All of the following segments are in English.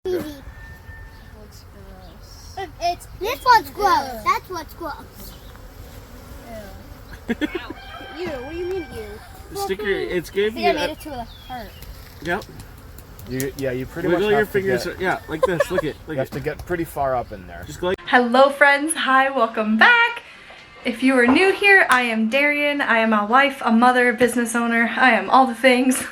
What's gross? This one's gross. That's what's gross. Ew. What do you mean ew? Sticker. It's gave you. I made it to a heart. Yep. You pretty Wiggle much your have fingers. to get, Yeah, like this. Look it. you have to get pretty far up in there. Just go like. Hello friends, hi, welcome back. If you are new here, I am Darian. I am a wife, a mother, business owner. I am all the things.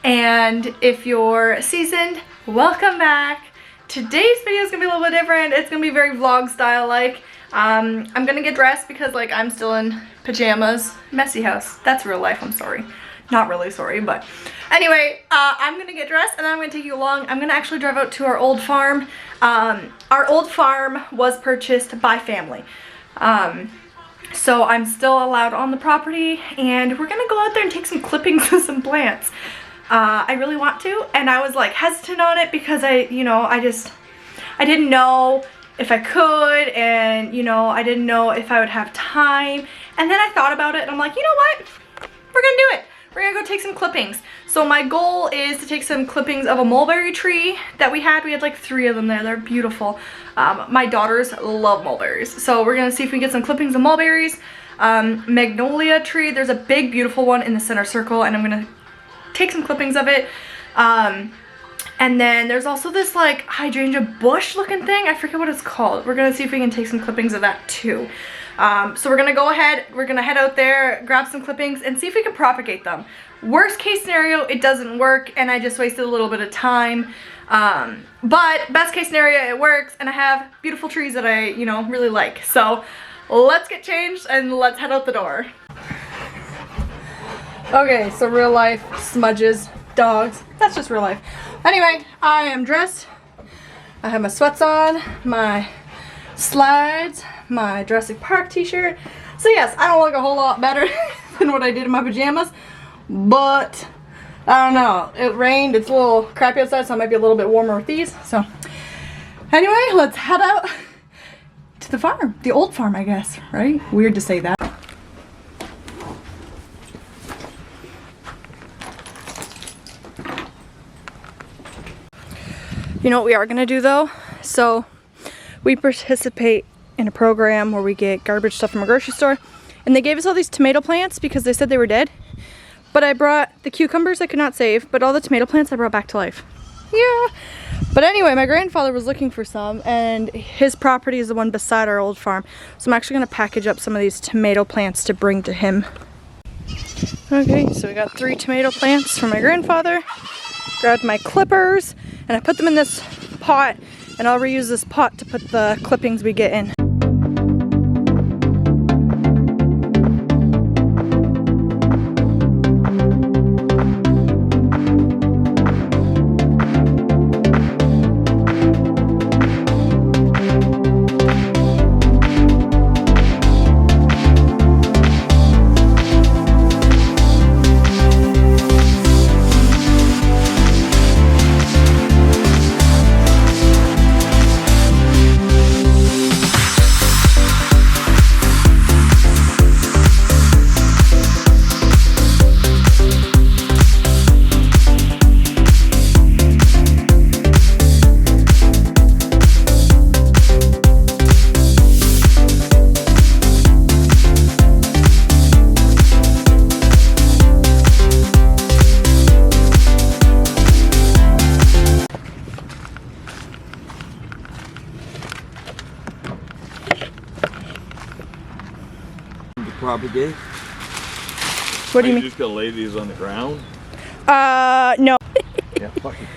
And if you're seasoned, welcome back. Today's video is gonna be a little bit different. It's gonna be very vlog style like. I'm gonna get dressed because like I'm still in pajamas. Messy house. That's real life, I'm sorry. Not really sorry, but anyway, I'm gonna get dressed and then I'm gonna take you along. I'm gonna actually drive out to our old farm. Our old farm was purchased by family. So I'm still allowed on the property and we're gonna go out there and take some clippings of some plants. I really want to, and I was like hesitant on it because I didn't know if I could, and I didn't know if I would have time. And then I thought about it and I'm like, you know what? We're gonna do it. We're gonna go take some clippings. So my goal is to take some clippings of a mulberry tree that we had. We had like 3 of them there. They're beautiful. My daughters love mulberries. So we're gonna see if we can get some clippings of mulberries. Magnolia tree, there's a big beautiful one in the center circle and I'm gonna take some clippings of it. And then there's also this like hydrangea bush looking thing. I forget what it's called. We're gonna see if we can take some clippings of that too. So we're gonna go ahead, we're gonna head out there, grab some clippings and see if we can propagate them. Worst case scenario, it doesn't work and I just wasted a little bit of time. But best case scenario, it works and I have beautiful trees that I, really like. So let's get changed and let's head out the door. Okay, so real life, smudges, dogs, that's just real life. Anyway, I am dressed. I have my sweats on, my slides, my Jurassic Park t-shirt. So yes, I don't look a whole lot better than what I did in my pajamas, but I don't know. It rained, it's a little crappy outside, so it might be a little bit warmer with these. So anyway, let's head out to the farm, the old farm, I guess, right? Weird to say that. You know what we are gonna do though? So we participate in a program where we get garbage stuff from a grocery store, and they gave us all these tomato plants because they said they were dead. But I brought the cucumbers I could not save, but all the tomato plants I brought back to life. Yeah. But anyway, my grandfather was looking for some and his property is the one beside our old farm. So I'm actually gonna package up some of these tomato plants to bring to him. Okay, so we got 3 tomato plants from my grandfather. Grabbed my clippers and I put them in this pot, and I'll reuse this pot to put the clippings we get in. Propagate? What do you mean? Just gonna lay these on the ground? No. Yeah, fuck it.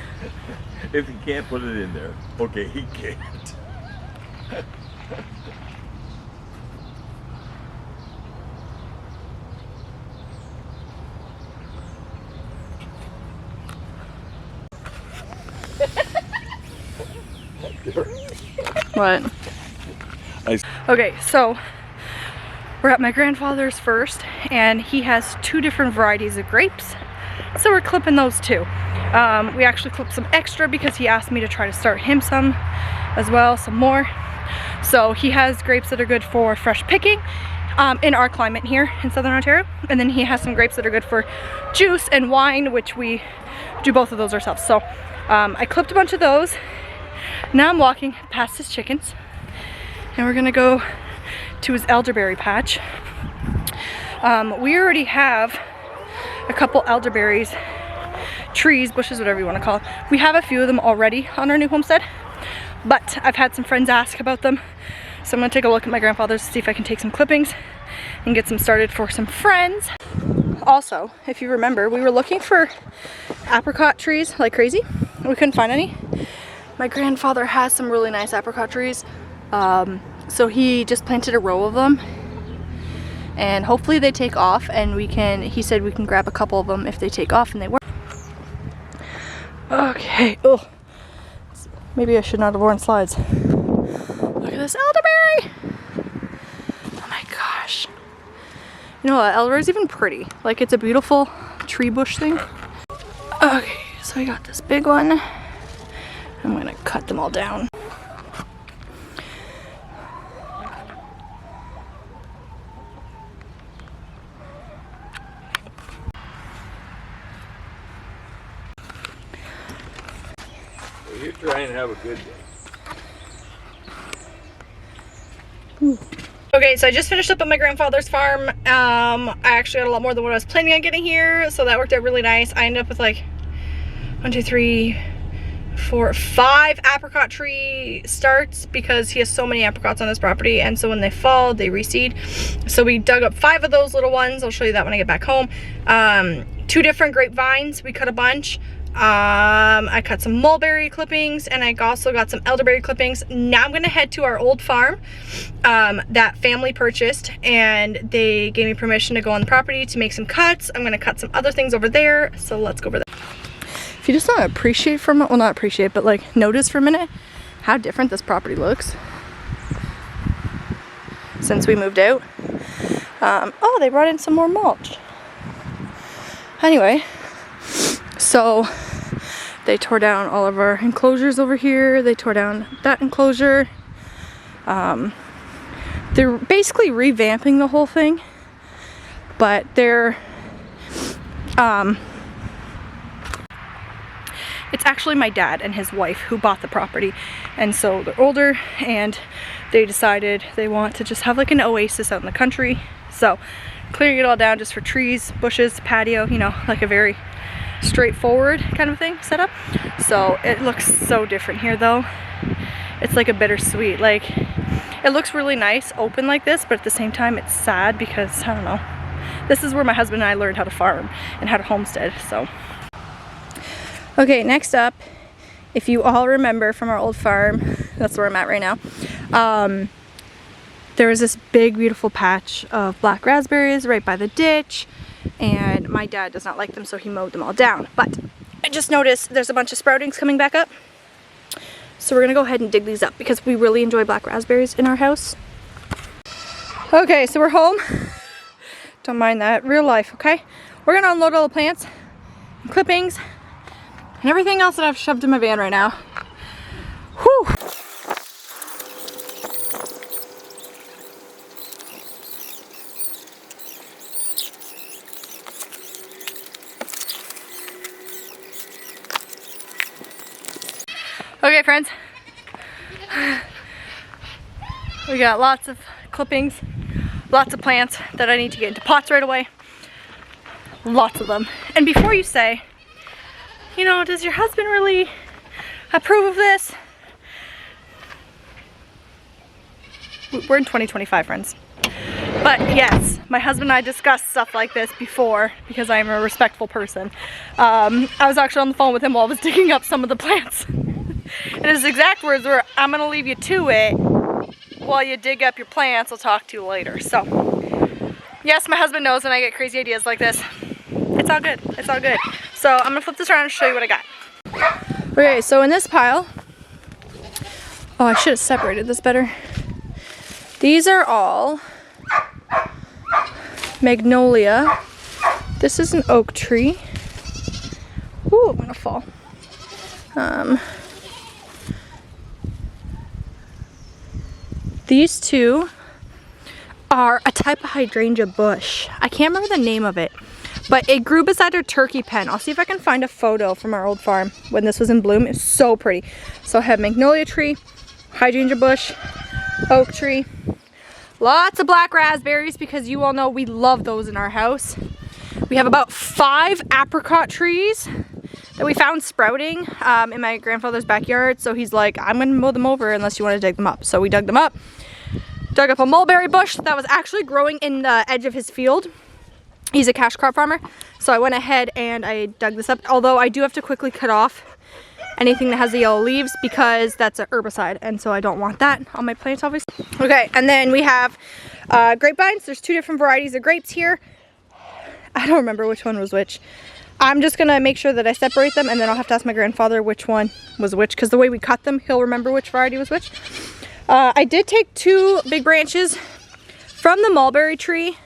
If he can't put it in there, okay, he can't. What? Okay, so we're at my grandfather's first, and he has 2 different varieties of grapes, so we're clipping those too. We actually clipped some extra because he asked me to try to start him some as well, some more. So he has grapes that are good for fresh picking in our climate here in Southern Ontario, and then he has some grapes that are good for juice and wine, which we do both of those ourselves. So I clipped a bunch of those, Now I'm walking past his chickens, and we're gonna go to his elderberry patch. We already have a couple elderberries, trees, bushes, whatever you want to call it. We have a few of them already on our new homestead, but I've had some friends ask about them, so I'm gonna take a look at my grandfather's to see if I can take some clippings and get some started for some friends. Also, if you remember, we were looking for apricot trees like crazy. We couldn't find any. My grandfather has some really nice apricot trees, so he just planted a row of them, and hopefully they take off, and he said we can grab a couple of them if they take off, and they work. Okay, oh, maybe I should not have worn slides. Look at this elderberry! Oh my gosh. You know what, elderberry is even pretty. Like, it's a beautiful tree bush thing. Okay, so I got this big one. I'm gonna cut them all down. You try and have a good day. Okay, so I just finished up at my grandfather's farm. I actually got a lot more than what I was planning on getting here, so that worked out really nice. I ended up with like 1, 2, 3, 4, 5 apricot tree starts because he has so many apricots on his property, and so when they fall, they reseed. So we dug up 5 of those little ones. I'll show you that when I get back home. 2 different grapevines. We cut a bunch. I cut some mulberry clippings, and I also got some elderberry clippings. Now I'm gonna head to our old farm that family purchased, and they gave me permission to go on the property to make some cuts. I'm gonna cut some other things over there, so let's go over there. If you just want to appreciate for a minute, well, not appreciate, but like notice for a minute how different this property looks since we moved out. Oh, they brought in some more mulch. Anyway, so they tore down all of our enclosures over here. They tore down that enclosure. They're basically revamping the whole thing, but they're it's actually my dad and his wife who bought the property, and so they're older, and they decided they want to just have like an oasis out in the country. So clearing it all down just for trees, bushes, patio, you know, like a very straightforward kind of thing set up. So it looks so different here though. It's like a bittersweet, like it looks really nice open like this, but at the same time it's sad because I don't know, this is where my husband and I learned how to farm and how to homestead. So okay, next up, if you all remember from our old farm, that's where I'm at right now, there was this big beautiful patch of black raspberries right by the ditch, and my dad does not like them, so he mowed them all down. But I just noticed there's a bunch of sproutings coming back up, so we're gonna go ahead and dig these up because we really enjoy black raspberries in our house. Okay, so we're home. Don't mind that, real life, okay? We're gonna unload all the plants and clippings and everything else that I've shoved in my van right now. Whew. Okay, friends. We got lots of clippings, lots of plants that I need to get into pots right away. Lots of them. And before you say, you know, does your husband really approve of this? We're in 2025, friends. But yes, my husband and I discussed stuff like this before because I am a respectful person. I was actually on the phone with him while I was digging up some of the plants. And his exact words were, I'm gonna leave you to it while you dig up your plants. I'll talk to you later. So yes, my husband knows when I get crazy ideas like this. It's all good, it's all good. So I'm gonna flip this around and show you what I got. Okay, so in this pile, oh, I should have separated this better. These are all magnolia. This is an oak tree. Ooh, I'm gonna fall. These two are a type of hydrangea bush. I can't remember the name of it, But it grew beside our turkey pen. I'll see if I can find a photo from our old farm when this was in bloom. It's so pretty. So I have magnolia tree, hydrangea bush, oak tree, lots of black raspberries because you all know we love those in our house. We have about 5 apricot trees that we found sprouting in my grandfather's backyard. So he's like, I'm gonna mow them over unless you want to dig them up. So we dug them up. Dug up a mulberry bush that was actually growing in the edge of his field. He's a cash crop farmer. So I went ahead and I dug this up. Although I do have to quickly cut off anything that has the yellow leaves because that's an herbicide. And so I don't want that on my plants, obviously. Okay, and then we have grapevines. There's 2 different varieties of grapes here. I don't remember which one was which. I'm just gonna make sure that I separate them and then I'll have to ask my grandfather which one was which because the way we cut them, he'll remember which variety was which. I did take 2 big branches from the mulberry tree.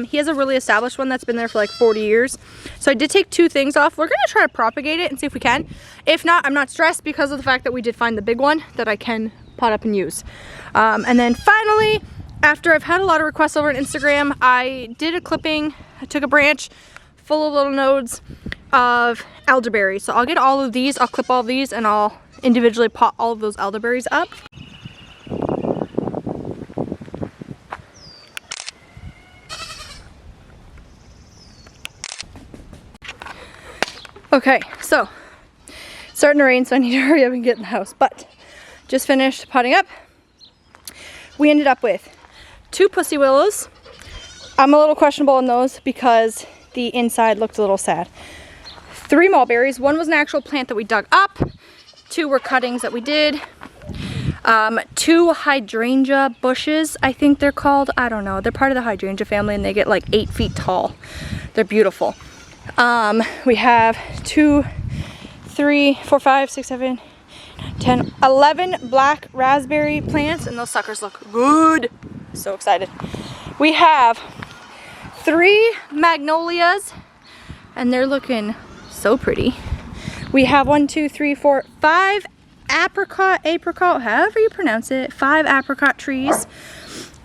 He has a really established one that's been there for like 40 years. So I did take 2 things off. We're gonna try to propagate it and see if we can. If not, I'm not stressed because of the fact that we did find the big one that I can pot up and use. And then finally, after I've had a lot of requests over on Instagram, I did a clipping. I took a branch full of little nodes of elderberries. So I'll get all of these, I'll clip all of these, and I'll individually pot all of those elderberries up. Okay, so it's starting to rain, so I need to hurry up and get in the house, but just finished potting up. We ended up with 2 pussy willows. I'm a little questionable on those because the inside looked a little sad. 3 mulberries. 1 was an actual plant that we dug up. 2 were cuttings that we did. 2 hydrangea bushes, I think they're called. I don't know. They're part of the hydrangea family and they get like 8 feet tall. They're beautiful. We have 2, 3, 4, 5, 6, 7, 10, 11 black raspberry plants and those suckers look good. So excited. We have 3 magnolias and they're looking so pretty. We have 1, 2, 3, 4, 5 apricot, however you pronounce it, 5 apricot trees.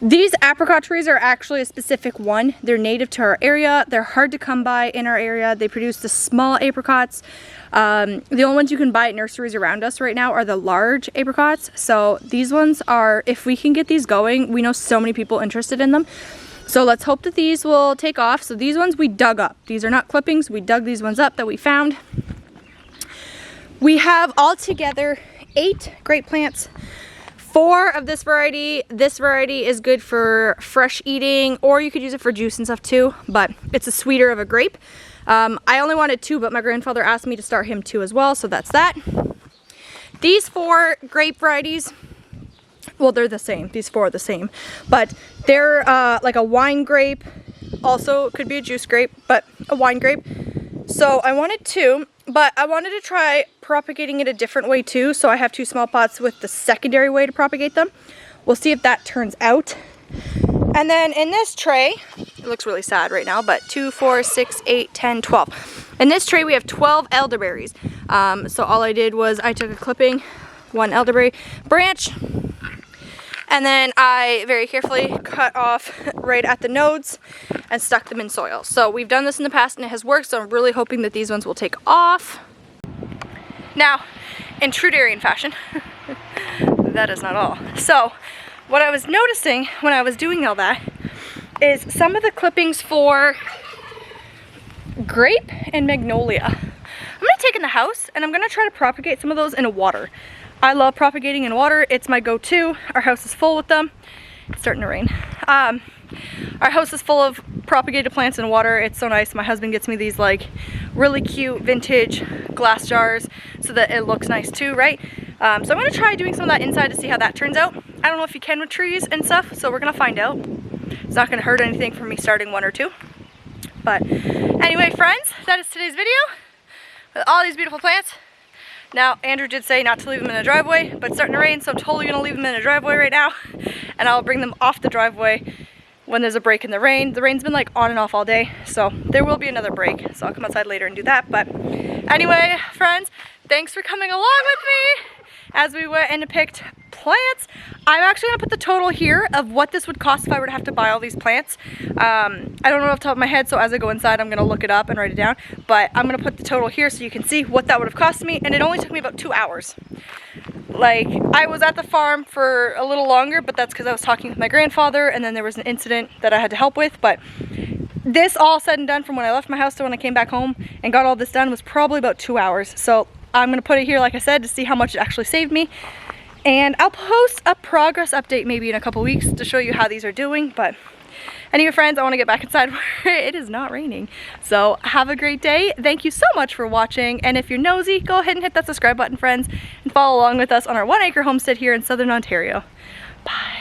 These apricot trees are actually a specific one. They're native to our area. They're hard to come by in our area. They produce the small apricots. The only ones you can buy at nurseries around us right now are the large apricots. So these ones are, if we can get these going, we know so many people interested in them. So let's hope that these will take off. So these ones we dug up. These are not clippings. We dug these ones up that we found. We have altogether 8 grape plants. 4 of this variety. This variety is good for fresh eating, or you could use it for juice and stuff too, but it's a sweeter of a grape. I only wanted 2, but my grandfather asked me to start him 2 as well, so that's that. These 4 grape varieties, well, they're the same. These 4 are the same, but they're like a wine grape. Also could be a juice grape, but a wine grape. So I wanted 2, but I wanted to try propagating it a different way too. So I have 2 small pots with the secondary way to propagate them. We'll see if that turns out. And then in this tray, it looks really sad right now, but 2, 4, 6, 8, 10, 12. In this tray we have 12 elderberries. So all I did was I took a clipping, 1 elderberry branch, and then I very carefully cut off right at the nodes and stuck them in soil. So we've done this in the past and it has worked, so I'm really hoping that these ones will take off. Now, in true Darien fashion, that is not all. So what I was noticing when I was doing all that is some of the clippings for grape and magnolia. I'm gonna take in the house and I'm gonna try to propagate some of those in water. I love propagating in water. It's my go-to. Our house is full with them. It's starting to rain. Our house is full of propagated plants in water. It's so nice. My husband gets me these like really cute vintage glass jars so that it looks nice too, right? So I'm gonna try doing some of that inside to see how that turns out. I don't know if you can with trees and stuff, so we're gonna find out. It's not gonna hurt anything for me starting 1 or 2. But anyway, friends, that is today's video with all these beautiful plants. Now, Andrew did say not to leave them in the driveway, but it's starting to rain, so I'm totally gonna leave them in the driveway right now. And I'll bring them off the driveway when there's a break in the rain. The rain's been like on and off all day, so there will be another break. So I'll come outside later and do that. But anyway, friends, thanks for coming along with me as we went and picked plants. I'm actually gonna put the total here of what this would cost if I were to have to buy all these plants. I don't know off the top of my head, so as I go inside, I'm gonna look it up and write it down. But I'm gonna put the total here so you can see what that would have cost me, and it only took me about 2 hours. Like, I was at the farm for a little longer, but that's because I was talking with my grandfather, and then there was an incident that I had to help with. But this all said and done, from when I left my house to when I came back home and got all this done, was probably about 2 hours. So I'm gonna put it here, like I said, to see how much it actually saved me. And I'll post a progress update maybe in a couple weeks to show you how these are doing. But anyway, friends, I want to get back inside where it is not raining. So have a great day. Thank you so much for watching. And if you're nosy, go ahead and hit that subscribe button, friends, and follow along with us on our 1 acre homestead here in Southern Ontario. Bye.